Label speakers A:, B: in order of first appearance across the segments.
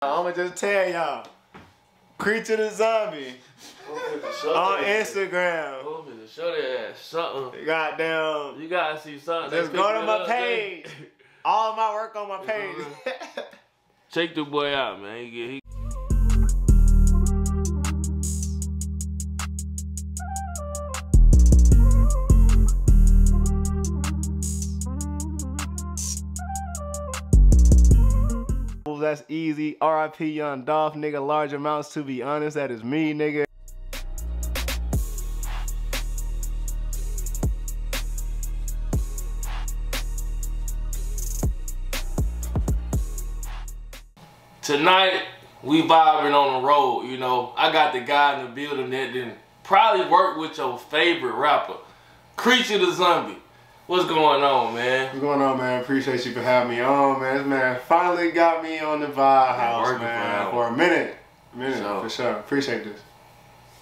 A: I'ma just tell y'all, Creature the Zombie on Instagram.
B: I'm finna show that ass something.
A: Goddamn.
B: You gotta see something.
A: Just go to my page. All of my work on my page.
B: Check the boy out, man.
A: That's easy. RIP young Dolph, nigga. Large amounts, to be honest. That is me, nigga.
B: Tonight, we vibing on the road, you know. I got the guy in the building that didn't probably work with your favorite rapper, Creature the Zombie. What's going on, man? What's
A: going on, man? Appreciate you for having me on, man. This man finally got me on the TheVibeHouse, man, for a minute. For sure. Appreciate this.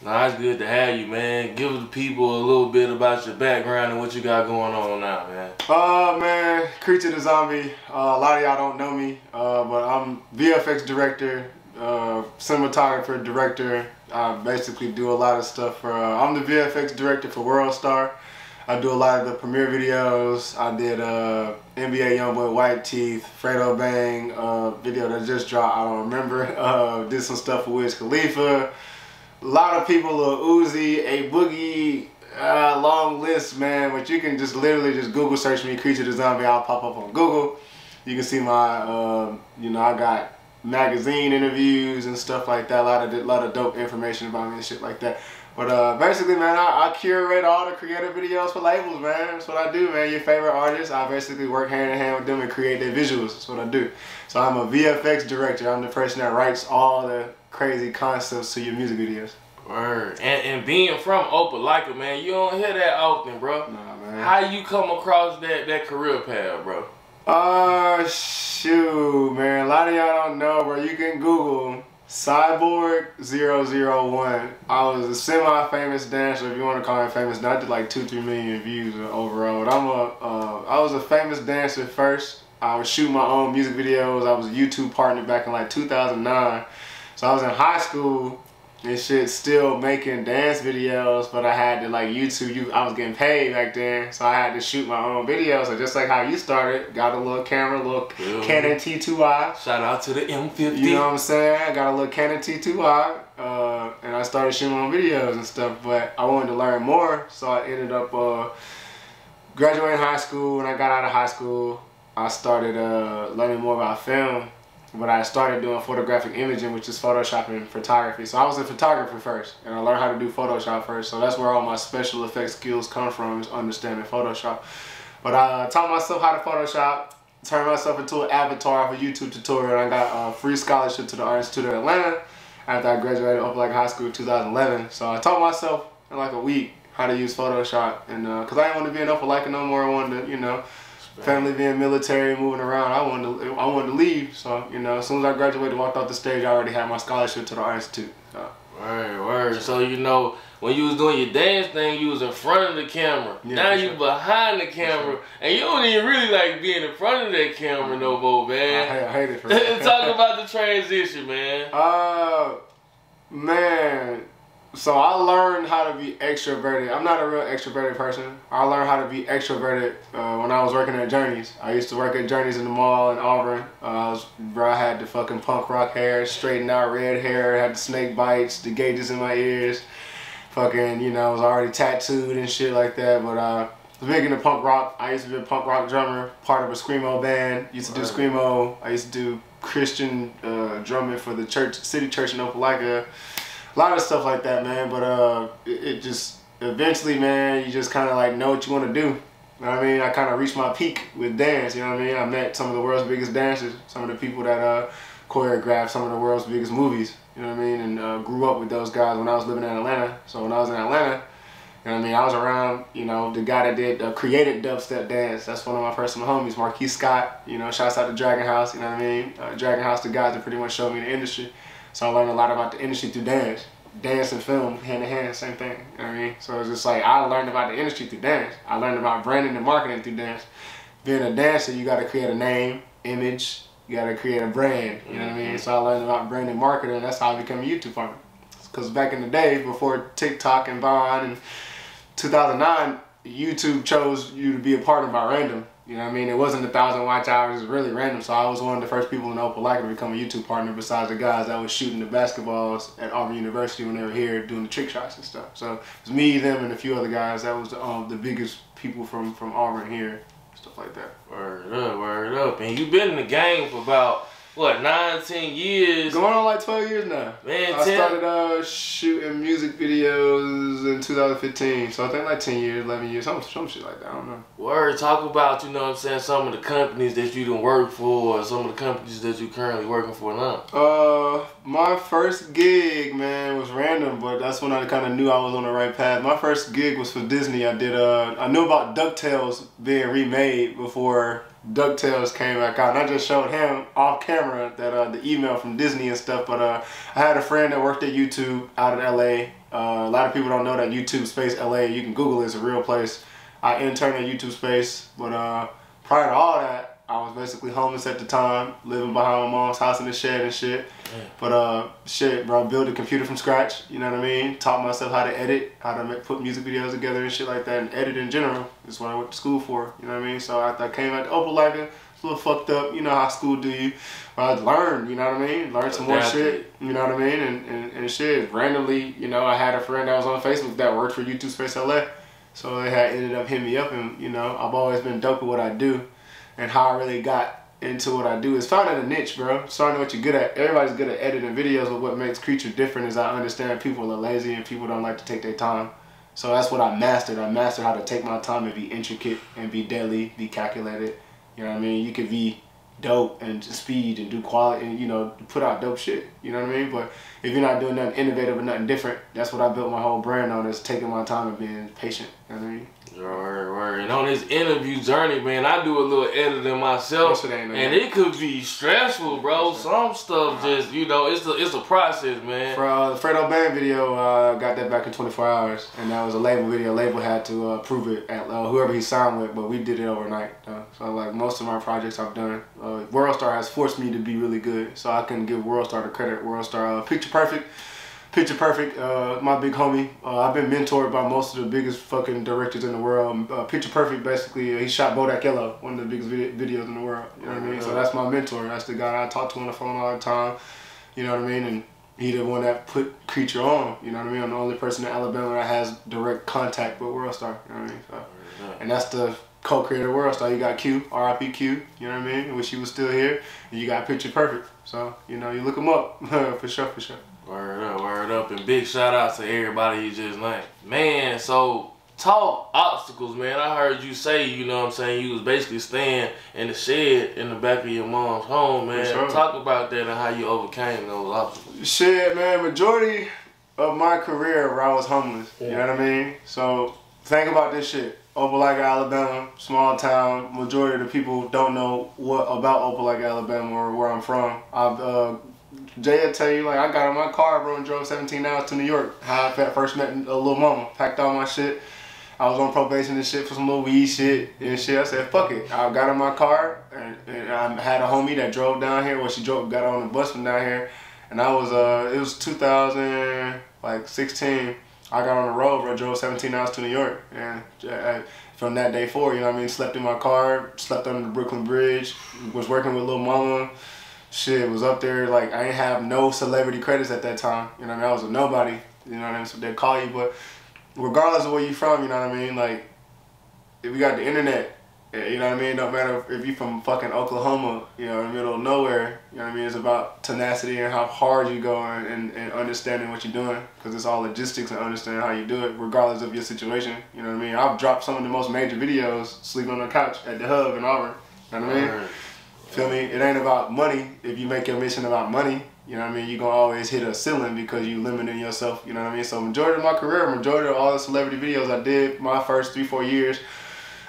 B: Nah, it's good to have you, man. Give the people a little bit about your background and what you got going on now, man.
A: Man, Creature the Zombie. A lot of y'all don't know me, but I'm VFX director, cinematographer, director. I basically do a lot of stuff for, I'm the VFX director for WorldStar. I do a lot of the premiere videos. I did NBA Youngboy Whiteteeth, Fredo Bang video that just dropped. I don't remember. Did some stuff for Wiz Khalifa. A lot of people, Lil Uzi, A Boogie, long list, man. But you can just literally just Google search me, Creature the Zombie. I'll pop up on Google. You can see my, you know, I got magazine interviews and stuff like that. A lot of dope information about me and shit like that. But basically, man, I curate all the creative videos for labels, man. That's what I do, man. Your favorite artists, I basically work hand in hand with them and create their visuals. That's what I do. So I'm a VFX director. I'm the person that writes all the crazy concepts to your music videos.
B: Word. And being from Opelika, man, you don't hear that often, bro. Nah, man. How you come across that career path, bro?
A: Shoot, man. A lot of y'all don't know, bro. You can Google Cyborg 001. I was a semi-famous dancer, if you want to call me famous. I did like 2-3 million views overall. But I was a famous dancer first. I would shoot my own music videos. I was a YouTube partner back in like 2009. So I was in high school and shit, still making dance videos, but I had to like YouTube. I was getting paid back then, so I had to shoot my own videos. So just like how you started, got a little camera, little Canon T2i.
B: Shout out to the M50.
A: You know what I'm saying? I got a little Canon T2i, and I started shooting my own videos and stuff. But I wanted to learn more, so I ended up graduating high school. When I got out of high school, I started learning more about film. But I started doing photographic imaging, which is Photoshop and photography. So I was a photographer first, and I learned how to do Photoshop first. So that's where all my special effects skills come from, is understanding Photoshop. But I taught myself how to Photoshop, turned myself into an avatar of a YouTube tutorial, and I got a free scholarship to the Art Institute of Atlanta after I graduated Opelika High School in 2011. So I taught myself in like a week how to use Photoshop, and because I didn't want to be in Opelika no more. I wanted to, you know, family being military, moving around, I wanted to leave. So, you know, as soon as I graduated, walked off the stage, I already had my scholarship to the Art Institute. So.
B: Word. So, you know, when you was doing your dance thing, you was in front of the camera. Yeah, now you behind the camera, and you don't even really like being in front of that camera no more, man.
A: I hate it for that.
B: Talk about the transition, man.
A: Man. So I learned how to be extroverted. I'm not a real extroverted person. I learned how to be extroverted when I was working at Journeys. I used to work at Journeys in the mall in Auburn. Bro, I had the fucking punk rock hair, straightened out red hair, had the snake bites, the gauges in my ears. Fucking, you know, I was already tattooed and shit like that. But I was big into punk rock. I used to be a punk rock drummer, part of a screamo band. Used to do screamo. I used to do Christian drumming for the city church in Opelika. A lot of stuff like that, man, but it just, eventually, man, you just kind of like know what you want to do. You know what I mean? I kind of reached my peak with dance, you know what I mean? I met some of the world's biggest dancers, some of the people that choreographed some of the world's biggest movies, you know what I mean? And grew up with those guys when I was living in Atlanta. So when I was in Atlanta, you know what I mean, I was around, you know, the guy that did created dubstep dance. That's one of my personal homies, Marquis Scott. You know, shouts out to Dragon House, you know what I mean? Dragon House, the guys that pretty much showed me the industry. So I learned a lot about the industry through dance. Dance and film, hand in hand, same thing. You know what I mean? So it's just like, I learned about the industry through dance. I learned about branding and marketing through dance. Being a dancer, you got to create a name, image, You gotta create a brand, you know what I mean? So I learned about brand and marketing, and that's how I became a YouTube farmer. Because back in the day, before TikTok and Vine in 2009, YouTube chose you to be a partner by random. You know what I mean? It wasn't 1,000 watch hours, it was really random. So I was one of the first people in Opelika to become a YouTube partner besides the guys that was shooting the basketballs at Auburn University when they were here doing the trick shots and stuff. So it was me, them, and a few other guys. That was the biggest people from Auburn here, stuff like that.
B: Word up, word up. And you been in the game for about, what, 9, 10 years?
A: Going on like 12 years now.
B: Man,
A: I started shooting music videos in 2015. So I think like 10 years, 11 years, some shit like that. I don't know.
B: Word, talk about, you know what I'm saying, some of the companies that you done work for, or some of the companies that you currently working for now.
A: My first gig, man, was random, but that's when I kind of knew I was on the right path. My first gig was for Disney. I knew about DuckTales being remade before DuckTales came back out, and I just showed him off camera that the email from Disney and stuff. But I had a friend that worked at YouTube out in LA. A lot of people don't know that YouTube Space LA. You can Google it, it's a real place. I interned at YouTube Space, but prior to all that, I was basically homeless at the time, living behind my mom's house in the shed and shit. Yeah. But shit, bro, built a computer from scratch. You know what I mean? Taught myself how to edit, how to put music videos together and shit like that, and edit in general. That's what I went to school for. You know what I mean? So after I came out to Opelika, a little fucked up. You know how school do you? I learned. You know what I mean? Learned some more shit. You know what I mean? And shit. Randomly, you know, I had a friend that was on Facebook that worked for YouTube Space LA. So they had ended up hitting me up, and you know, I've always been dope at what I do. And how I really got into what I do is finding a niche, bro. Starting what you're good at. Everybody's good at editing videos, but what makes Creature different is I understand people are lazy and people don't like to take their time. So that's what I mastered. I mastered how to take my time and be intricate and be deadly, be calculated. You know what I mean? You could be dope and speed and do quality and, you know, put out dope shit. You know what I mean? But if you're not doing nothing innovative or nothing different, that's what I built my whole brand on, is taking my time and being patient. You know what I mean?
B: Word. And on this interview journey, man, I do a little editing myself, and it could be stressful, bro. Some stuff just, you know, it's a process, man. For
A: the Fredo Band video, got that back in 24 hours, and that was a label video. Label had to approve it at whoever he signed with, but we did it overnight. So like most of my projects I've done, WorldStar has forced me to be really good, so I can give WorldStar the credit. WorldStar, Picture Perfect, my big homie. I've been mentored by most of the biggest fucking directors in the world. Picture Perfect, basically, he shot Bodak Yellow, one of the biggest videos in the world. You know what I mean? So that's my mentor. That's the guy I talk to on the phone all the time. You know what I mean? And he the one that put Creature on. You know what I mean? I'm the only person in Alabama that has direct contact with WorldStar. You know what I mean? So, and that's the co-creator of WorldStar. You got Q, R.I.P. Q. You know what I mean? I wish he was still here. And you got Picture Perfect. So, you know, you look him up for sure.
B: Word up, and big shout out to everybody you just named. Man, so talk obstacles, man. I heard you say, you know what I'm saying, you was basically staying in the shed in the back of your mom's home, man. Sure. Talk about that and how you overcame those obstacles.
A: Shit, man, majority of my career where I was homeless, you know what I mean? So think about this shit. Opelika, Alabama, small town. Majority of the people don't know what about Opelika, Alabama, or where I'm from. Jay will tell you, like, I got in my car, bro, and drove 17 hours to New York. How I first met a little mama. Packed all my shit. I was on probation and shit for some little weed shit and shit. I said, fuck it. I got in my car, and I had a homie that drove down here. Well, she got on the bus from down here. And I was, it was 2016. I got on the road, bro, drove 17 hours to New York. And from that day forward, you know what I mean, slept in my car, slept under the Brooklyn Bridge, was working with Lil Mama. Shit, was up there, like, I ain't have no celebrity credits at that time. You know what I mean? I was a nobody. You know what I mean? So they'd call you, but regardless of where you from, you know what I mean? Like, if you got the internet, you know what I mean? No matter if you from fucking Oklahoma, you know, in the middle of nowhere, you know what I mean? It's about tenacity and how hard you go and understanding what you're doing, because it's all logistics and understanding how you do it, regardless of your situation. You know what I mean? I've dropped some of the most major videos sleeping on the couch at the Hub in Auburn. You know what I mean? Feel me? It ain't about money. If you make your mission about money, you know what I mean, you're going to always hit a ceiling because you limiting yourself, you know what I mean? So majority of my career, majority of all the celebrity videos I did my first 3-4 years,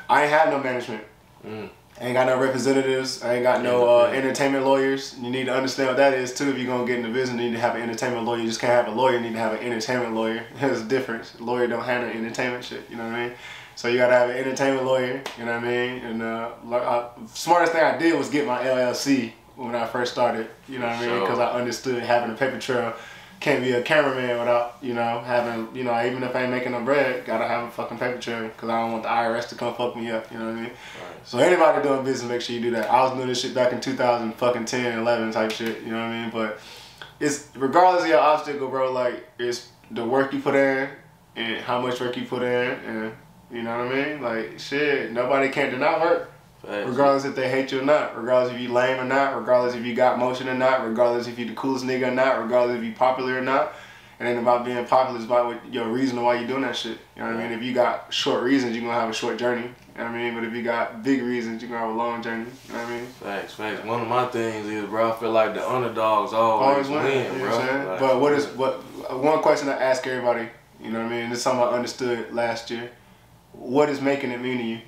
A: I ain't had no management. I ain't got no representatives. I ain't got no entertainment lawyers. You need to understand what that is too. If you're going to get in the business, you need to have an entertainment lawyer. You just can't have a lawyer. You need to have an entertainment lawyer. There's a difference. A lawyer don't handle entertainment shit, you know what I mean? So you gotta have an entertainment lawyer, you know what I mean? And smartest thing I did was get my LLC when I first started. You know what I mean? Because I understood having a paper trail. Can't be a cameraman without, you know, having, you know, even if I ain't making no bread, gotta have a fucking paper trail because I don't want the IRS to come fuck me up, you know what I mean? Right. So anybody doing business, make sure you do that. I was doing this shit back in 2010, 11 type shit, you know what I mean? But it's, regardless of your obstacle, bro, like, it's the work you put in and how much work you put in and, you know what I mean? Like, shit, nobody can deny work. Regardless if they hate you or not, regardless if you lame or not, regardless if you got motion or not, regardless if you the coolest nigga or not, regardless if you popular or not. It ain't about being popular, it's about what, your reason why you doing that shit. You know what I mean? If you got short reasons, you're gonna have a short journey. You know what I mean? But if you got big reasons, you're gonna have a long journey. You know what I mean?
B: Facts. One of my things is, bro, I feel like the underdogs always win,
A: you know
B: bro.
A: What I'm saying?
B: Like,
A: but one question I ask everybody, you know what I mean? This is something I understood last year. What is making it mean to you?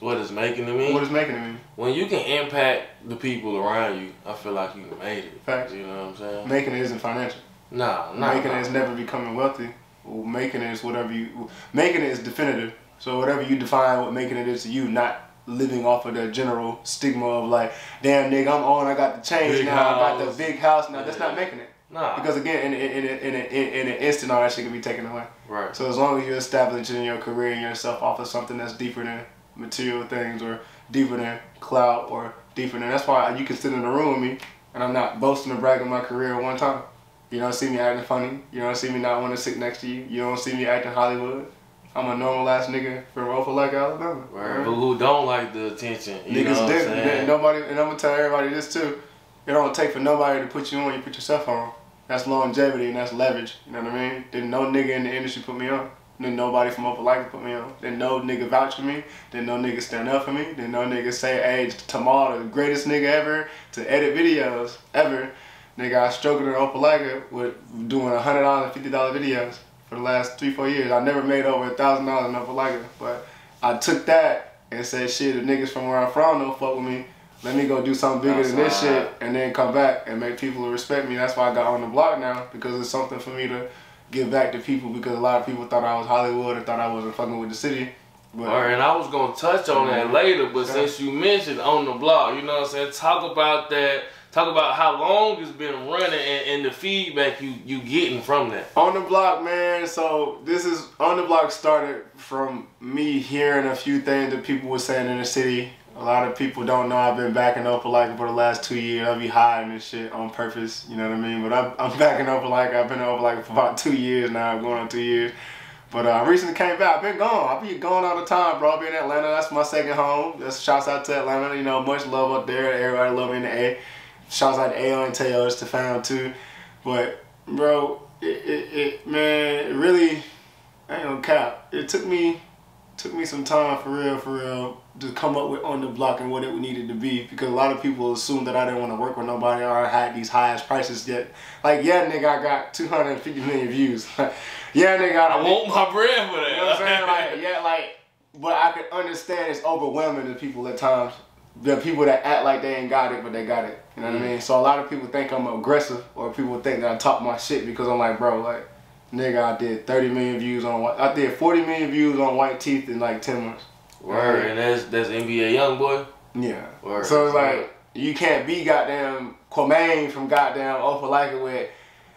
B: What is making it mean?
A: What is making it mean?
B: When you can impact the people around you, I feel like you made it.
A: Facts.
B: You know what I'm saying?
A: Making it isn't financial. Making it is never becoming wealthy. Making it is whatever you... Making it is definitive. So whatever you define what making it is to you, not living off of the general stigma of like, damn nigga, I'm on, I got the change
B: big
A: now,
B: house.
A: I got the big house now. That's not making it.
B: Nah.
A: Because again, in an instant, all that shit can be taken away. Right. So as long as you're establishing your career and yourself off of something that's deeper than material things or deeper than clout or deeper than, that's why you can sit in a room with me and I'm not boasting or bragging my career at one time. You don't see me acting funny. You don't see me not want to sit next to you. You don't see me acting Hollywood. I'm a normal ass nigga from Opelika, Alabama.
B: Right. But who don't like the attention? You know what I'm saying?
A: Nobody, and I'm gonna tell everybody this too. It don't take for nobody to put you on. You put yourself on. That's longevity and that's leverage. You know what I mean? Didn't no nigga in the industry put me on. Then nobody from Opelika put me on. Then no nigga vouch for me. Then no nigga stand up for me. Then no nigga say, hey, Tamal, the greatest nigga ever to edit videos ever. Nigga, I struggled in Opelika with doing $100 and $50 videos for the last 3-4 years. I never made over $1,000 in Opelika, but I took that and said, shit, if niggas from where I'm from don't fuck with me, let me go do something bigger than this shit and then come back and make people respect me. That's why I got on the block now, because it's something for me to give back to people, because a lot of people thought I was Hollywood and thought I wasn't fucking with the city. But,
B: all right, and I was going to touch on that later, but since you mentioned On The Block, you know what I'm saying, talk about that. Talk about how long it's been running and the feedback you getting from that.
A: On the Block, man. So this is On the Block started from me hearing a few things that people were saying in the city. A lot of people don't know I've been back in Opelika for the last 2 years. I be hiding this shit on purpose, you know what I mean? But I'm back in Opelika. I've been in Opelika for about 2 years now, going on 2 years. But I recently came back. I've been gone. I be gone all the time, bro. I be in Atlanta. That's my second home. That's shouts out to Atlanta. You know, much love up there. Everybody love me in the A. Shouts out to A.O. and Teo, to found too. But, bro, man, it really, I ain't gonna cap. It took me some time for real, to come up with On The Block and what it needed to be, because a lot of people assumed that I didn't want to work with nobody or I had these highest prices yet. Like, yeah, nigga, I got 250 million views. Yeah, nigga,
B: I want my bread for that.
A: You know what I'm saying? Like, yeah, like, but I could understand it's overwhelming to people at times. The people that act like they ain't got it, but they got it. You know what I mean? So a lot of people think I'm aggressive, or people think that I talk my shit because I'm like, bro, like, nigga, I did 30 million views on, I did 40 million views on Whiteteeth in like 10 months.
B: Word, and that's NBA Youngboy?
A: Yeah.
B: Word.
A: So it's like, you can't be goddamn Kwame from goddamn Opelika with,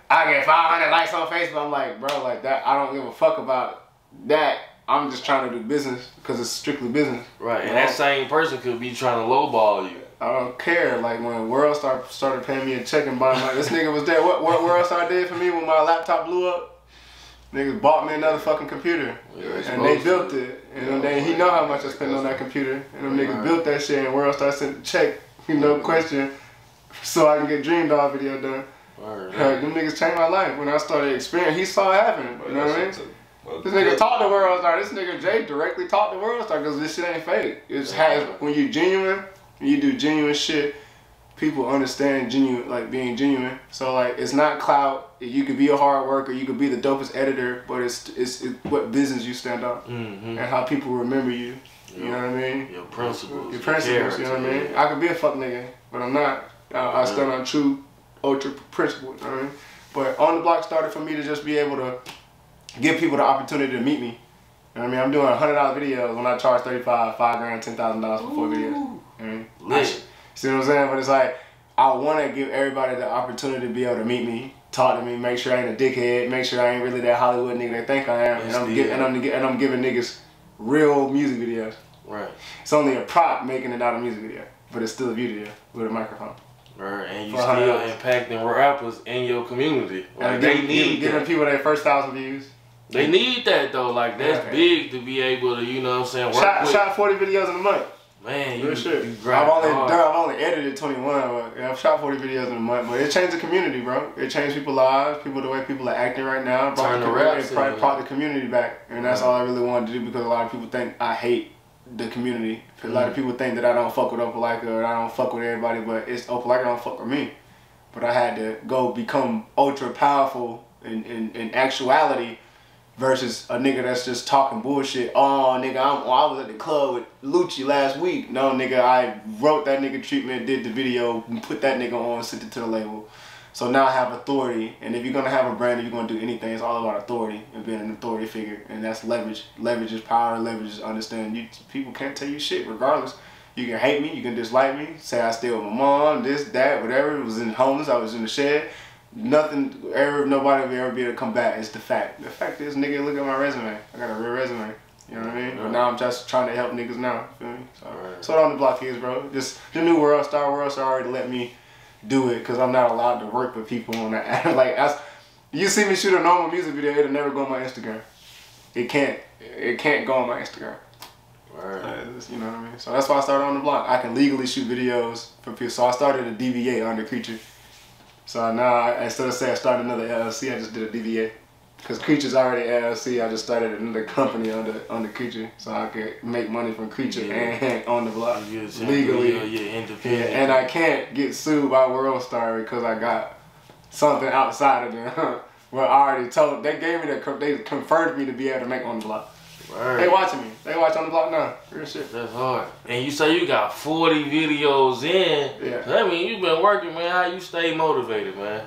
A: I get 500 likes on Facebook. I'm like, bro, like that, I don't give a fuck about that. I'm just trying to do business because it's strictly business.
B: Right, and that same person could be trying to lowball you.
A: I don't care. Like when WorldStar started paying me a check and buying my, this nigga was there. What WorldStar did for me when my laptop blew up? Niggas bought me another fucking computer, and they built it. And then he know how much I spent on that computer, and them niggas built that shit. And WorldStar sent the check, no question, so I can get Dream Doll video done. Them niggas changed my life when I started experiencing. He saw it happening. You know what I mean? This nigga talked to WorldStar. This nigga Jay directly talked to WorldStar because this shit ain't fake. It's when you genuine, when you do genuine shit, people understand genuine, like being genuine. So like, it's not clout. You could be a hard worker. You could be the dopest editor, but it's what business you stand on and how people remember you. You know what I mean?
B: Your principles.
A: Your principles. You know what I mean? I could be a fuck nigga, but I'm not. I stand on true ultra principles. You know what I mean? But On The Block started for me to just be able to give people the opportunity to meet me. You know what I mean? I'm doing $100 videos when I charge $35, $5 grand, $10,000 for 4 videos. You know what I mean?
B: Lit.
A: See what I'm saying? But it's like, I want to give everybody the opportunity to be able to meet me, talk to me, make sure I ain't a dickhead, make sure I ain't really that Hollywood nigga they think I am, and I'm giving niggas real music videos.
B: Right.
A: It's only a prop making it out a music video, but it's still a video with a microphone.
B: Right, and you still impacting rappers in your community. Like, they need
A: giving people their first 1,000 views.
B: They need that though. Like that's big to be able to, you know what I'm saying, work
A: shot 40 videos in a month.
B: Man,
A: you I've only edited 21, but yeah, I've shot 40 videos in a month. But it changed the community, bro. It changed people's lives, the way people are acting right now. Brought the community back, and that's all I really wanted to do, because a lot of people think I hate the community. A lot of people think that I don't fuck with Opelika or I don't fuck with everybody, but it's Opelika don't fuck with me. But I had to go become ultra powerful in actuality, versus a nigga that's just talking bullshit. Oh, nigga, I was at the club with Lucci last week. No, nigga, I wrote that nigga treatment, did the video, and put that nigga on, sent it to the label. So now I have authority, and if you're gonna have a brand, if you're gonna do anything, it's all about authority and being an authority figure, and that's leverage. Leverage is power. Leverage is understanding. People can't tell you shit regardless. You can hate me, you can dislike me, say I stay with my mom, this, that, whatever. It was in homeless, I was in the shed. Nobody will ever be able to come back. It's the fact. The fact is, nigga, look at my resume. I got a real resume. You know what I mean? But now I'm just trying to help niggas now. Feel me? So what On The Block is, bro. Just the new WorldStar. WorldStar already let me do it, because I'm not allowed to work with people on that. Like, you see me shoot a normal music video, it'll never go on my Instagram. It can't go on my Instagram. You know what I mean? So that's why I started On The Block. I can legally shoot videos for people. So I started a DBA under Creature. So now, instead of saying I started another LLC, I just did a DBA. Because Creature's already LLC, I just started another company under Creature, so I could make money from Creature and On The Block legally. Independent. And I can't get sued by WorldStar because I got something outside of them. Well, I already told, they confirmed me to be able to make On The Block. Right. They watching me. They watch On The Block now. Real shit.
B: That's hard. And you say you got 40 videos in.
A: Yeah.
B: So that mean you been working, man. How you stay motivated, man?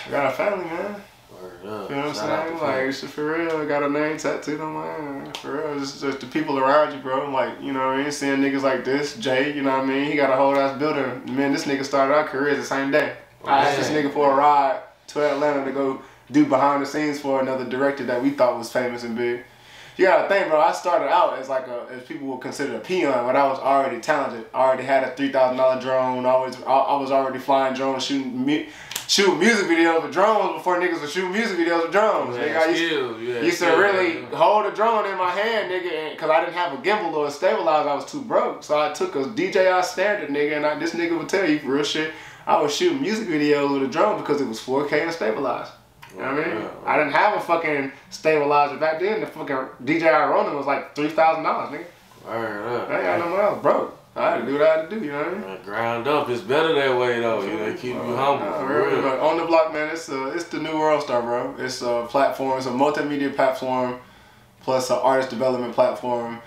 A: I got a family, man.
B: Word up.
A: You know what I'm saying? Like, it's just for real. I got a name tattooed on my arm. For real. Just the people around you, bro. Like, you know what I mean? Seeing niggas like this, Jay, you know what I mean? He got a whole ass building. Man, this nigga started our careers the same day. I asked this nigga for a ride to Atlanta to go do behind the scenes for another director that we thought was famous and big. You gotta think, bro, I started out as as people would consider a peon, but I was already talented. I already had a $3,000 drone. I was already flying drones, shooting music videos with drones before niggas were shooting music videos with drones.
B: Yeah,
A: nigga, I used to really hold a drone in my hand, nigga, because I didn't have a gimbal or a stabilizer. I was too broke. So I took a DJI standard, nigga, and this nigga would tell you, for real shit, I was shooting music videos with a drone because it was 4K and stabilized. You know what I mean? I didn't have a fucking stabilizer back then. The fucking DJI Ronin was like $3,000, nigga. I ain't got no money. I was broke. I had to do what I had to do, you know what I mean?
B: Ground up. It's better that way, though. You know, keep you humble.
A: But On The Block, man, it's the new WorldStar, bro. It's a platform. It's a multimedia platform plus an artist development platform,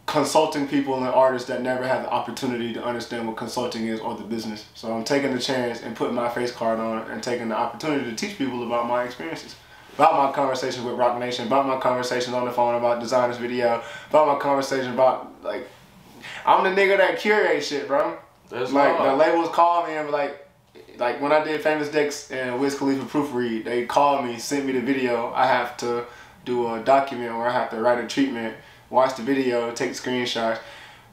A: consulting people and artists that never have the opportunity to understand what consulting is or the business. So I'm taking the chance and putting my face card on it and taking the opportunity to teach people about my experiences. About my conversations with Rock Nation, about my conversations on the phone about Designer's video, about my conversation about, like, I'm the nigga that curates shit, bro.
B: That's
A: like, the labels call me and be like when I did Famous Dex and Wiz Khalifa proofread, they called me, sent me the video. I have to do a document where I have to write a treatment, watch the video, take screenshots.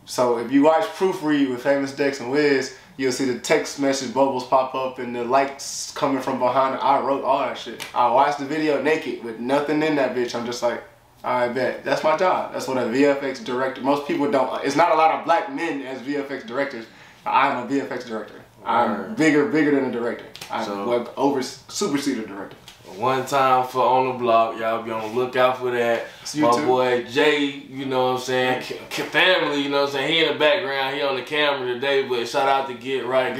A: So if you watch proofread with Famous Dex and Wiz, you'll see the text message bubbles pop up and the lights coming from behind it. I wrote all that shit. I watched the video naked with nothing in that bitch. I'm just like, I bet. That's my job. That's what a VFX director, most people don't, it's not a lot of black men as VFX directors. I'm a VFX director. I'm bigger than a director. I'm superseded director.
B: One time for On The Block, y'all be on the lookout for that. My boy Jay, you know what I'm saying, family, you know what I'm saying, he in the background, he on the camera today, but shout out to Get Right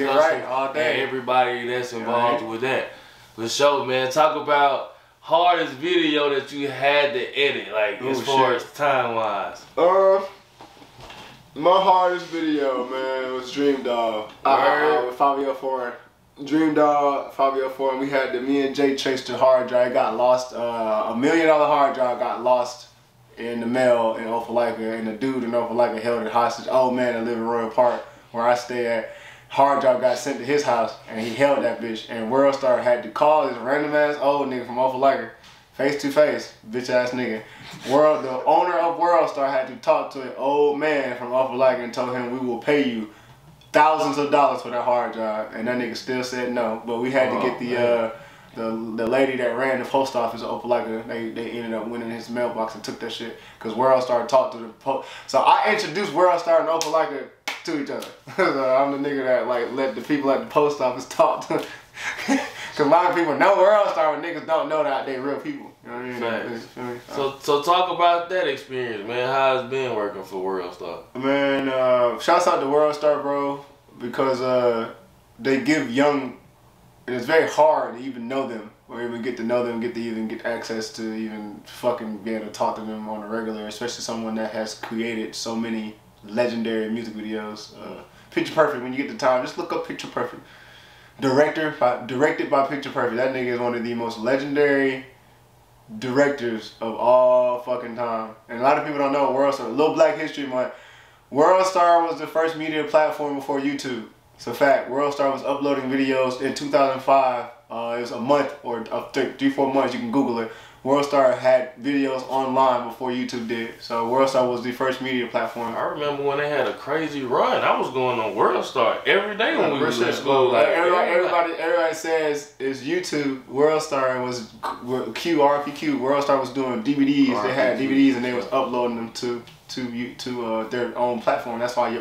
A: all day.
B: And everybody that's involved with that. For sure, man, talk about hardest video that you had to edit, like as far as time-wise.
A: My hardest video, man, was Dream Dog. With Fabio Foreign. Dream Dog, Fabio Foreign, we had me and Jay traced the hard drive, got lost, $1 million hard drive got lost in the mail in Opelika, and the dude in Opelika held it hostage. Old man that lived in Royal Park, where I stay at. hard drive got sent to his house, and he held that bitch. And WorldStar had to call this random ass old nigga from Opelika, face to face, bitch ass nigga. The owner of WorldStar had to talk to an old man from Opelika and told him, we will pay you thousands of dollars for that hard drive, and that nigga still said no. But we had to get the lady that ran the post office of Opelika. They ended up winning his mailbox and took that shit because WorldStar talked to the post. So I introduced WorldStar and Opelika to each other. So I'm the nigga that like let the people at the post office talk to. Cause a lot of people know WorldStar, but niggas don't know that they real people. You know what I mean?
B: So talk about that experience, man. How it's been working for WorldStar?
A: Man, shouts out to WorldStar, bro, because they give young, and it's very hard to even know them, or even get to know them, even get access to even fucking be able to talk to them on a regular, especially someone that has created so many legendary music videos. Picture Perfect, when you get the time, just look up Picture Perfect. Directed by Picture Perfect. That nigga is one of the most legendary directors of all fucking time. And a lot of people don't know WorldStar. Little Black History Month. WorldStar was the first media platform before YouTube. It's a fact. WorldStar was uploading videos in 2005. It was a month or 3-4 months. You can Google it. WorldStar had videos online before YouTube did. So WorldStar was the first media platform.
B: I remember when they had a crazy run. I was going on WorldStar every day when we was in school. Like,
A: everybody says it's YouTube. WorldStar was RPQ. WorldStar was doing DVDs. RPQ. They had DVDs and they was uploading them to their own platform. That's why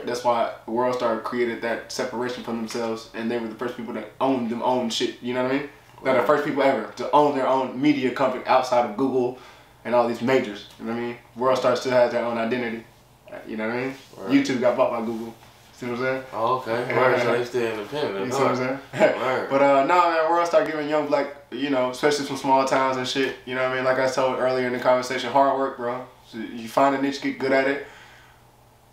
A: WorldStar created that separation from themselves, and they were the first people that owned shit. You know what I mean? They're the first people ever to own their own media company outside of Google and all these majors. You know what I mean? WorldStar still has their own identity. You know what I mean? Word. YouTube got bought by Google. See what I'm saying?
B: Oh, okay. Word. So they still independent.
A: You see what I'm saying? But no, man, WorldStar giving young black, you know, especially from small towns and shit. You know what I mean? Like I told earlier in the conversation, hard work, bro. So you find a niche, get good at it.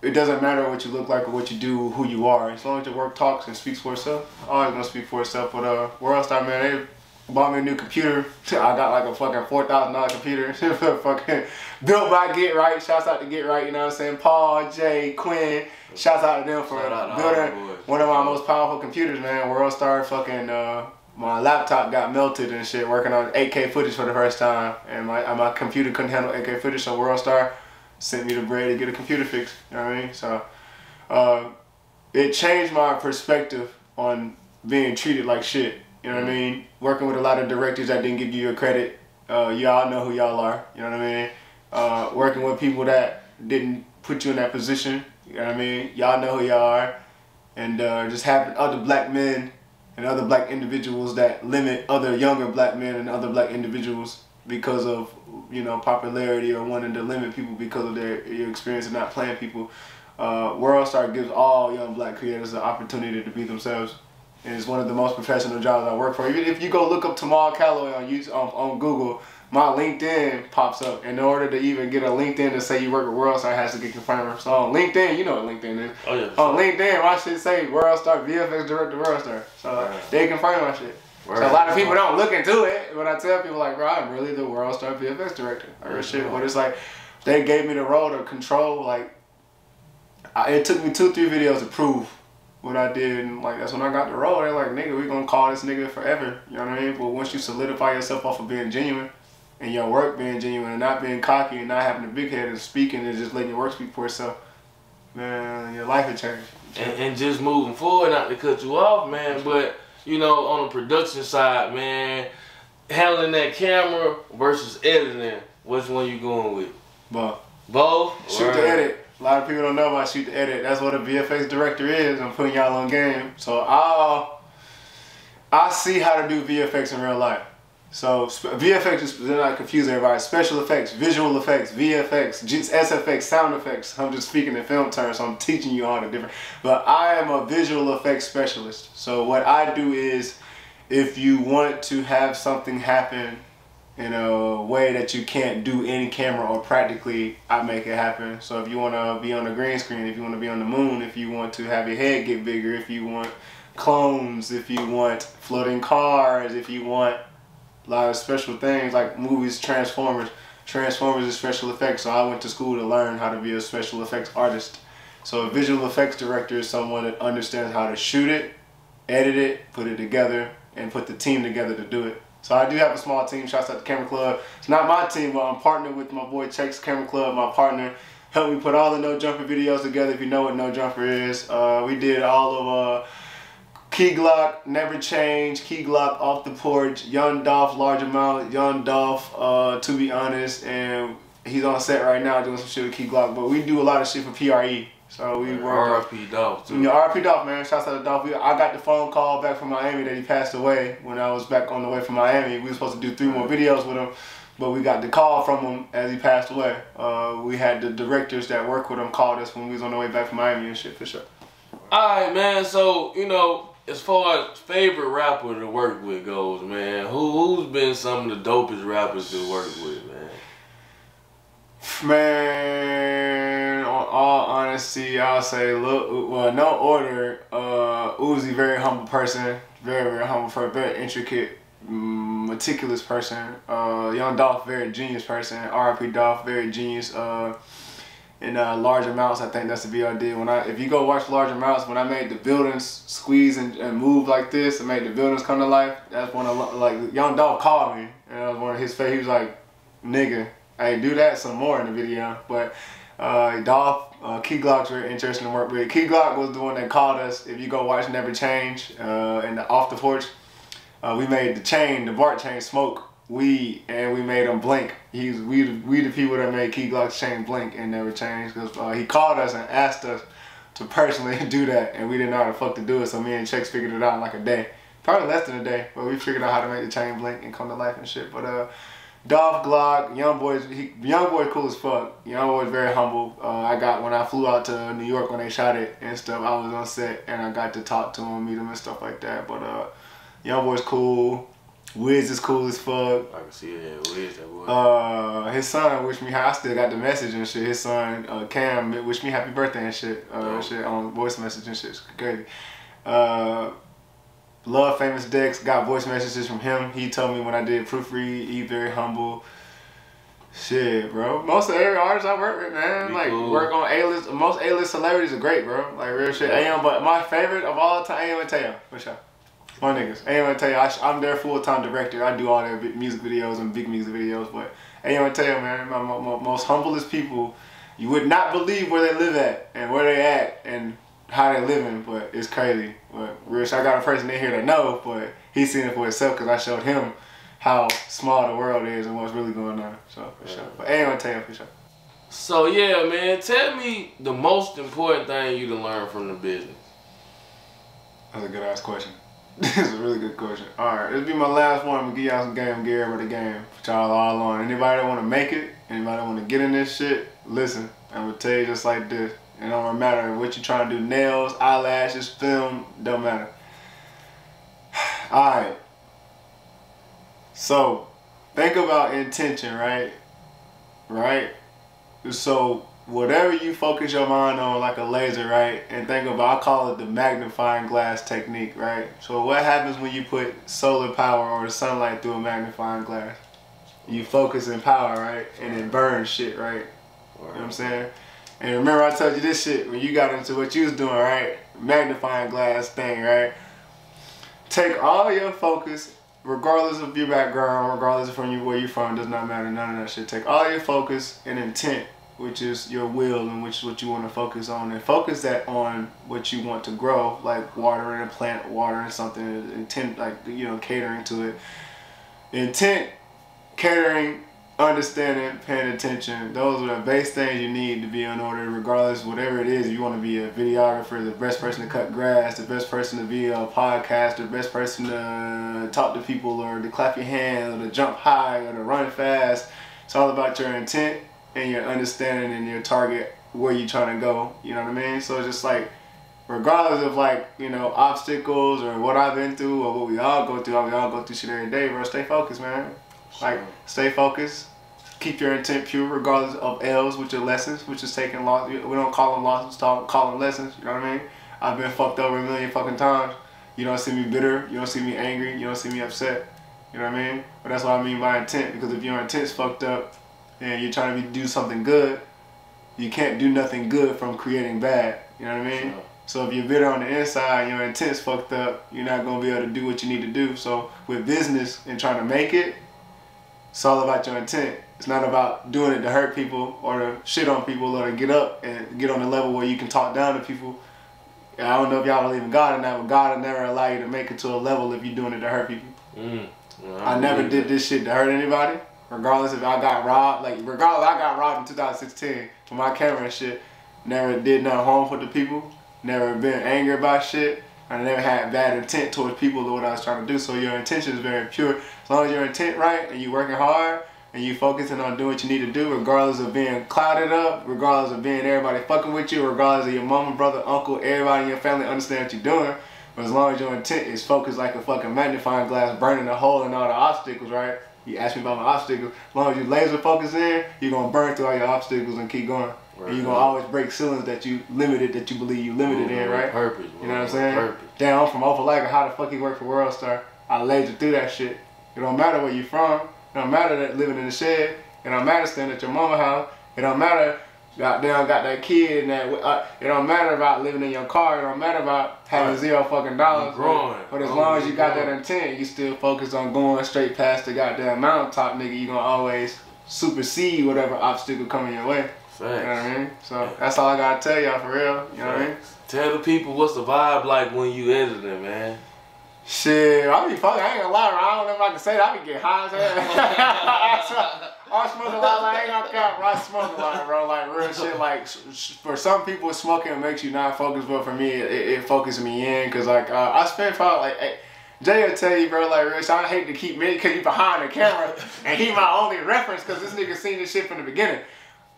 A: It doesn't matter what you look like or what you do, who you are. As long as your work talks and speaks for itself, always gonna speak for itself. But WorldStar, man, they bought me a new computer. I got like a fucking $4,000 computer. Fucking built by Get Right. Shouts out to Get Right, you know what I'm saying? Paul, Jay, Quinn. Shouts out to them for building one of my most powerful computers, man. WorldStar fucking, my laptop got melted and shit working on 8K footage for the first time. And my computer couldn't handle 8K footage, so WorldStar sent me the bread to get a computer fixed. You know what I mean? So it changed my perspective on being treated like shit. You know what I mean? Working with a lot of directors that didn't give you your credit. Y'all know who y'all are. You know what I mean? Working with people that didn't put you in that position. You know what I mean? Y'all know who y'all are. And just having other black men and other black individuals that limit other younger black men and other black individuals because of, you know, popularity or wanting to limit people because of your experience of not playing people. WorldStar gives all young black creators the opportunity to be themselves. And it's one of the most professional jobs I work for. Even if you go look up Tamal Calloway on YouTube, on Google, my LinkedIn pops up. And in order to even get a LinkedIn to say you work with WorldStar, it has to get confirmed. So on LinkedIn, you know what LinkedIn is. Oh yeah. On LinkedIn, my shit say WorldStar VFX Director WorldStar. So they confirm my shit. So a lot of people don't look into it, but I tell people like, bro, I'm really the WorldStar VFX Director. Or shit. But it's like, they gave me the role to control, like, it took me 2-3 videos to prove what I did, and like that's when I got the role. They're like, nigga, we gonna call this nigga forever. You know what I mean? But once you solidify yourself off of being genuine, and your work being genuine, and not being cocky, and not having a big head and speaking, and just letting your work speak for itself, man, your life will change.
B: And just moving forward, not to cut you off, man, but you know, on the production side, man, handling that camera versus editing, which one you going with?
A: Both.
B: Both?
A: Shoot to edit. A lot of people don't know about shoot to edit. That's what a VFX director is. I'm putting y'all on game. So I see how to do VFX in real life. So VFX is, they're not confusing everybody. Special effects, visual effects, VFX, SFX, sound effects. I'm just speaking in film terms, so I'm teaching you all the different. But I am a visual effects specialist. So what I do is, if you want to have something happen in a way that you can't do any camera or practically, I make it happen. So if you want to be on the green screen, if you want to be on the moon, if you want to have your head get bigger, if you want clones, if you want floating cars, if you want a lot of special things like movies, Transformers is special effects. So I went to school to learn how to be a special effects artist. So a visual effects director is someone that understands how to shoot it, edit it, put it together, and put the team together to do it. So I do have a small team. Shouts out to Camera Club. It's not my team, but I'm partnered with my boy Chex Camera Club, my partner. Helped me put all the No Jumper videos together. If you know what No Jumper is, we did all of Key Glock, Never Change, Key Glock, Off the Porch, Young Dolph, Large Amount, Young Dolph, to be honest, and he's on set right now doing some shit with Key Glock. But we do a lot of shit for PRE. So we work.
B: RIP Dolph too.
A: You know, RIP Dolph, man. Shouts out to Dolph. I got the phone call back from Miami that he passed away when I was back on the way from Miami. We were supposed to do 3 more videos with him, but we got the call from him as he passed away. We had the directors that work with him called us when we was on the way back from Miami and shit, for sure.
B: Alright, man. So, you know, as far as favorite rapper to work with goes, man, who's been some of the dopest rappers to work with, man?
A: Man, on all honesty, I'll say, well, no order. Uzi, very humble person, very humble person, very intricate, meticulous person. Young Dolph, very genius person. R.I.P. Dolph, very genius. In Large Amounts, I think that's the video I did. If you go watch Large Amounts, when I made the buildings squeeze and move like this, I made the buildings come to life. That's when Young Dolph called me, and that was one of his face. He was like, "Nigga, I do that some more in the video." But Dolph, Key Glock's very interesting to work with. Key Glock was the one that called us. If you go watch Never Change and Off the Porch, we made the BART chain smoke weed, and we made him blink. We the people that made Key Glock's chain blink and Never Change, because he called us and asked us to personally do that, and we didn't know how the fuck to do it. So me and Chex figured it out in like a day, probably less than a day, but we figured out how to make the chain blink and come to life and shit. But Dolph, Glock, Young Boy's cool as fuck. Young Boy's very humble. When I flew out to New York when they shot it and stuff, I was on set and I got to talk to him, meet him and stuff like that. But Young Boy's cool. Wiz is cool as fuck.
B: I can see it. Wiz, that boy.
A: His son wished me. I still got the message and shit. His son Cam wished me happy birthday and shit. Shit on voice message and shit. It's crazy. Love Famous Dex, got voice messages from him. He told me when I did proofread, he very humble. Shit, bro. Most of every artist I work with, man, like cool. Work on A-list. Most A-list celebrities are great, bro. Like real shit. But my favorite of all time, A.M. and Teo, for sure. My niggas. A.M. and Teo, I'm their full-time director. I do all their music videos and big music videos. But A.M. and Teo, man, my most humblest people. You would not believe where they live at and where they at and how they living, but it's crazy. But Rich, I got a person in here to know, but he's seen it for himself because I showed him how small the world is and what's really going on. So for sure. But anyway, tell you for sure.
B: So yeah, man, tell me the most important thing you to learn from the business.
A: That's a good ass question. This is a really good question. Alright, this will be my last one. I'm gonna give y'all some game gear with the game for y'all all on. Anybody that wanna make it, anybody that wanna get in this shit, listen. I'm gonna tell you just like this. It don't matter what you're trying to do, nails, eyelashes, film, don't matter. Alright. So, think about intention, right? Right? So, whatever you focus your mind on like a laser, right? And think about, I call it the magnifying glass technique, right? So, what happens when you put solar power or the sunlight through a magnifying glass? You focus in power, right? And it burns shit, right? You know what I'm saying? And remember I told you this shit when you got into what you was doing, right? Magnifying glass thing, right? Take all your focus, regardless of your background, regardless of where you're from, does not matter, none of that shit. Take all your focus and intent, which is your will and which is what you want to focus on, and focus that on what you want to grow, like watering a plant, watering something, intent, like, you know, catering to it. Intent, catering, understanding, paying attention, those are the base things you need to be in order, regardless, whatever it is. If you want to be a videographer, the best person to cut grass, the best person to be a podcaster, the best person to talk to people, or to clap your hands, or to jump high, or to run fast. It's all about your intent and your understanding and your target, where you're trying to go, you know what I mean? So it's just like, regardless of like, you know, obstacles or what I've been through or what we all go through shit every day, bro. Stay focused, man. Like, stay focused. Keep your intent pure regardless of L's, which are lessons, which is taking loss. We don't call them losses, call them lessons, you know what I mean? I've been fucked over a million fucking times. You don't see me bitter, you don't see me angry, you don't see me upset, you know what I mean? But that's what I mean by intent, because if your intent's fucked up and you're trying to do something good, you can't do nothing good from creating bad. You know what I mean? Sure. So if you're bitter on the inside, your intent's fucked up, you're not gonna be able to do what you need to do. So with business and trying to make it, it's all about your intent. It's not about doing it to hurt people or to shit on people or to get up and get on the level where you can talk down to people. I don't know if y'all believe in God or not, but God will never allow you to make it to a level if you're doing it to hurt people. Well, I never did this shit to hurt anybody, regardless if I got robbed. Like, regardless, I got robbed in 2016 with my camera and shit. Never did nothing harmful to people. Never been angry about shit. I never had bad intent towards people or what I was trying to do. So your intention is very pure. As long as your intent right and you working hard and you focusing on doing what you need to do, regardless of being clouded up, regardless of being everybody fucking with you, regardless of your mama, brother, uncle, everybody in your family understand what you're doing. But as long as your intent is focused like a fucking magnifying glass, burning a hole in all the obstacles, right? You ask me about my obstacles. As long as you laser focus in, you're gonna burn through all your obstacles and keep going. Right. And you're gonna always break ceilings that you limited, that you believe you limited in, right?
B: Purpose.
A: You know what I'm saying? Damn, I'm from Opelika. How the fuck you work for WorldStar? I lasered through that shit. It don't matter where you from. It don't matter that living in the shed. It don't matter staying at your mama house. It don't matter goddamn got that kid and that. It don't matter about living in your car. It don't matter about having $0 fucking dollars. But as long as you got that intent, you still focus on going straight past the goddamn mountaintop, nigga. You gonna always supersede whatever obstacle coming your way. Facts. You know what I mean? So that's all I gotta tell y'all for real. You know what I mean?
B: Tell the people what's the vibe like when you editing, man.
A: Shit, I be fucking. I ain't gonna lie, bro. I don't know if I can say that. I be getting high as hell. I smoke a lot. Like, I ain't gonna count, bro. I smoke a lot, bro. Like real shit. Like for some people, smoking makes you not focus, but for me, it focuses me in. Cause like I spend probably like. Jay will tell you, bro, like real shit. I hate to keep me cause he behind the camera and he my only reference cause this nigga seen this shit from the beginning.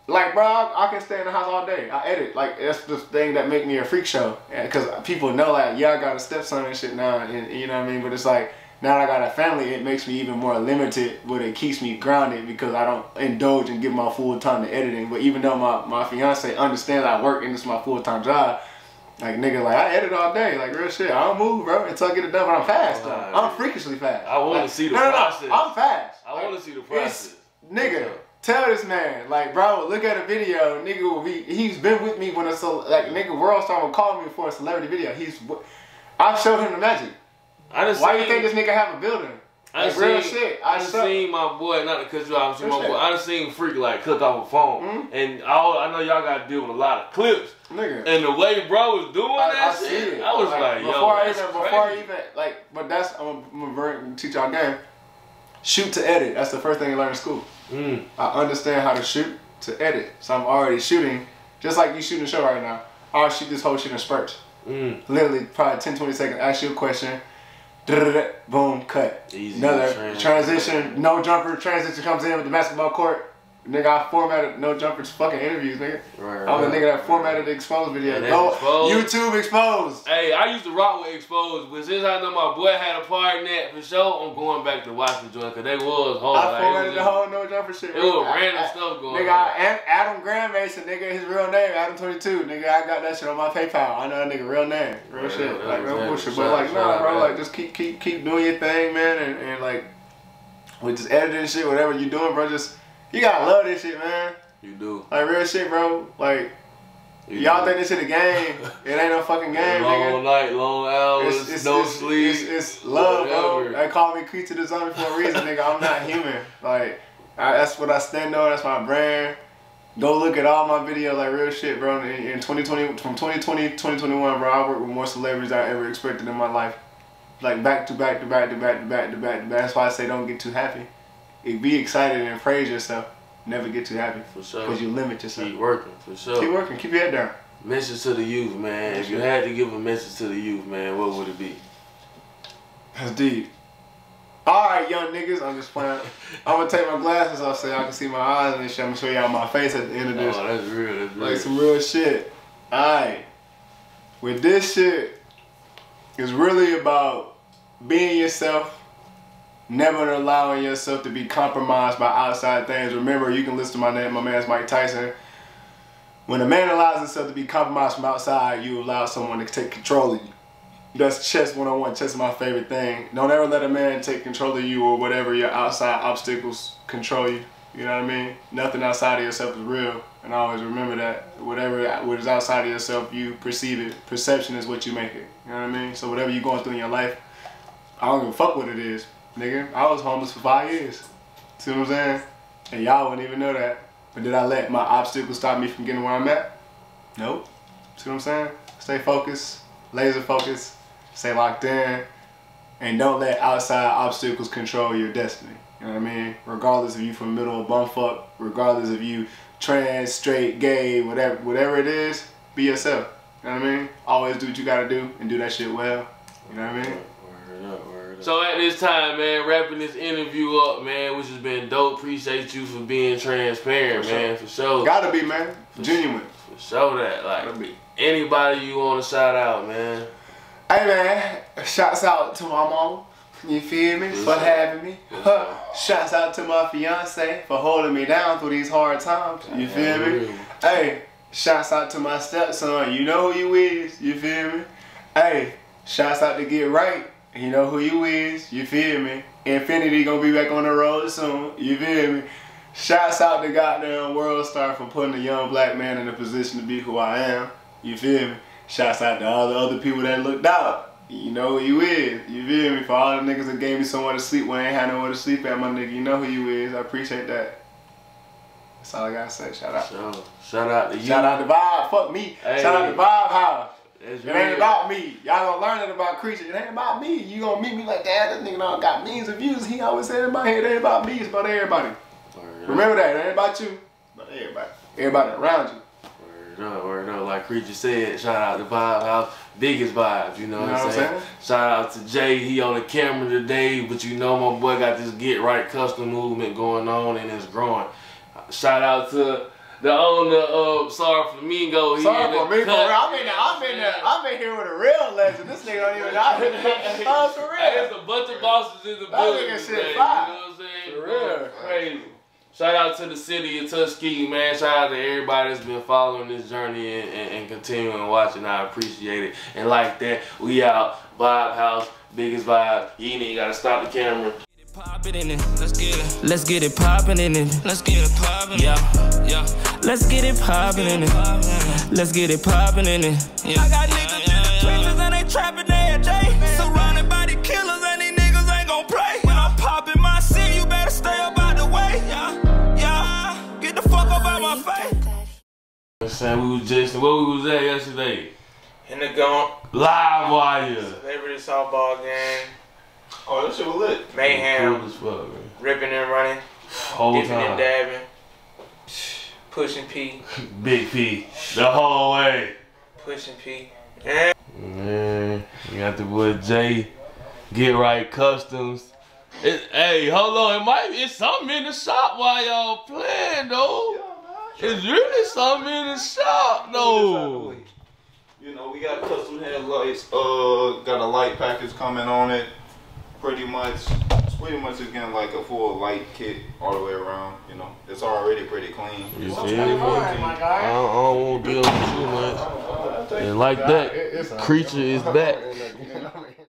A: Like, bro, I can stay in the house all day. I edit. Like, that's the thing that make me a freak show. Because people know, like, yeah, I got a stepson and shit now, and you know what I mean? But it's like, now that I got a family, it makes me even more limited, but it keeps me grounded because I don't indulge and give my full time to editing. But even though my fiance understands I work and it's my full-time job, like, nigga, like, I edit all day. Like, real shit. I don't move, bro, until I get it done, but I'm fast, though. I'm freakishly fast.
B: I want to see the process.
A: No, I'm fast.
B: I want to see the process.
A: Nigga. Tell this man, like, bro, look at a video, nigga will be, he's been with me when it's, like, nigga, WorldStar will call me for a celebrity video. I showed him the magic. Why do you think this nigga have a building? Like, real shit. I
B: seen my boy, not to cut you off, my boy, I done seen Freak, like, cook off a phone. And I know y'all got to deal with a lot of clips. Nigga. And the way bro was doing that shit, I was like, yo,
A: before I even, like, but that's, I'm gonna teach y'all game. Shoot to edit. That's the first thing you learn in school. I understand how to shoot to edit. So I'm already shooting, just like you shooting a show right now. I'll shoot this whole shit in spurts. Literally, probably 10, 20 seconds, ask you a question, boom, cut.
B: Easy.
A: Another transition, no jumper, transition comes in with the basketball court. Nigga, I formatted no jumpers fucking interviews, nigga. I'm the nigga that formatted the exposed video. YouTube exposed.
B: Hey, I used to rock with exposed, but since I know my boy had a part in that for sure, I'm going back to watch the joint because they was hard.
A: I formatted the whole no jumper shit.
B: It was random stuff going
A: on. Nigga, Adam Graham Mason, nigga, his real name, Adam22. Nigga, I got that shit on my PayPal. I know that nigga real name. Real shit. Like, real bullshit. But like, nah, bro, like, just keep doing your thing, man, and like, with just editing shit, whatever you doing, bro, just. You gotta love this shit, man.
B: You do.
A: Like, real shit, bro. Like, y'all think this shit a game. It ain't no fucking game, nigga.
B: Long night, long hours, no sleep.
A: It's love, bro. They call me Creature the Zombie for a reason, nigga. I'm not human. Like, that's what I stand on. That's my brand. Go look at all my videos, like, real shit, bro. In 2020, from 2020 to 2021, bro, I worked with more celebrities than I ever expected in my life. Like, back to back to back to back to back to back to back. That's why I say don't get too happy. Be excited and praise yourself. Never get too happy. For sure. Because you limit yourself.
B: Keep working, for sure.
A: Keep working. Keep your head down.
B: Message to the youth, man. If you had to give a message to the youth, man, what would it be?
A: That's deep. Alright, young niggas. I'm just playing. I'm going to take my glasses off so y'all can see my eyes and shit. I'm going to show y'all my face at the end of this.
B: Oh, that's real. That's real.
A: Like some real shit. Alright. With this shit, it's really about being yourself. Never allowing yourself to be compromised by outside things. Remember, you can listen to my name. My man's Mike Tyson. When a man allows himself to be compromised from outside, you allow someone to take control of you. That's chess 101. Chess is my favorite thing. Don't ever let a man take control of you or whatever your outside obstacles control you. You know what I mean? Nothing outside of yourself is real. And always remember that whatever what is outside of yourself, you perceive it. Perception is what you make it. You know what I mean? So whatever you're going through in your life, I don't give a fuck what it is, nigga. I was homeless for 5 years. See what I'm saying? And y'all wouldn't even know that. But did I let my obstacles stop me from getting where I'm at? Nope. See what I'm saying? Stay focused, laser focused, stay locked in, and don't let outside obstacles control your destiny. You know what I mean? Regardless if you from middle or bumfuck, regardless if you trans, straight, gay, whatever it is, be yourself. You know what I mean? Always do what you gotta do and do that shit well. You know what I mean?
B: Word up, word up. So at this time, man, wrapping this interview up, man, which has been dope. Appreciate you for being transparent, man, for sure.
A: Gotta be, man. Genuine.
B: For sure that. Like, anybody you want to shout out, man?
A: Hey, man. Shouts out to my mama. You feel me? For having me. Shouts out to my fiance for holding me down through these hard times. You feel me? Hey, shouts out to my stepson. You know who you is. You feel me? Hey, shouts out to Get Right. You know who you is. You feel me? Infinity gonna be back on the road soon. You feel me? Shouts out to goddamn WorldStar for putting a young black man in a position to be who I am. You feel me? Shouts out to all the other people that looked out. You know who you is. You feel me? For all the niggas that gave me somewhere to sleep when I ain't had nowhere to sleep at, my nigga. You know who you is. I appreciate that. That's all I gotta say. Shout out.
B: Shout out to you.
A: Shout out to Vibe. Fuck me.
B: Hey.
A: Shout out to VibeHouse.
B: It
A: ain't about me. Y'all gonna learn it about Creature. It ain't about me. You gonna meet me like that. This nigga done got millions of views. He always said in my head, it ain't about me. It's about everybody. Remember that. It ain't about you. But everybody. Everybody around you.
B: Word up, like Creature said, shout out to VibeHouse, biggest vibes, you know what I'm saying? Shout out to Jay, he on the camera today, but you know my boy got this Get Right custom movement going on and it's growing. Shout out to the owner of Sorry Flamingo.
A: Sorry Flamingo, I'm in here with a real legend. This nigga don't even know. For real.
B: Hey, there's a bunch of bosses in the building today, you know what I'm saying?
A: For real.
B: Crazy. Shout out to the city of Tuskegee, man. Shout out to everybody that's been following this journey and continuing watching. I appreciate it. And like that, we out. VibeHouse, biggest vibe. You ain't even gotta stop the camera.
C: Poppin' in it, let's get it. Let's get it poppin' in it. Let's get it poppin'. Yeah. Let's get it poppin' in it. Let's get it poppin' in it. Yeah. I got niggas in the trenches and they trappin' there, Jay. Surrounded by the killers and these niggas ain't gon' play. When I'm poppin' my city, you better stay up out the way. Yeah. Get the fuck up out my face.
B: Where we was at yesterday?
D: In the gump.
B: Live wire.
D: Celebrity softball game.
E: Oh, that shit was lit.
D: Mayhem.
B: Cool as fuck, man.
D: Ripping and running.
B: Whole
D: dipping
B: time.
D: and dabbing. Pushing P.
B: Big P. The whole way.
D: Pushing P. Yeah.
B: Man, you got the boy Jay. Get Right Customs. Hey, hold on. It's something in the shop while y'all playing, though. It's really something in the shop, though.
E: You know, we got custom headlights. Got a light package coming on it. Pretty much just getting like a full light kit all the way around. You know, it's already pretty clean.
B: You see? I don't want to give them too much. And like that, Creature is back.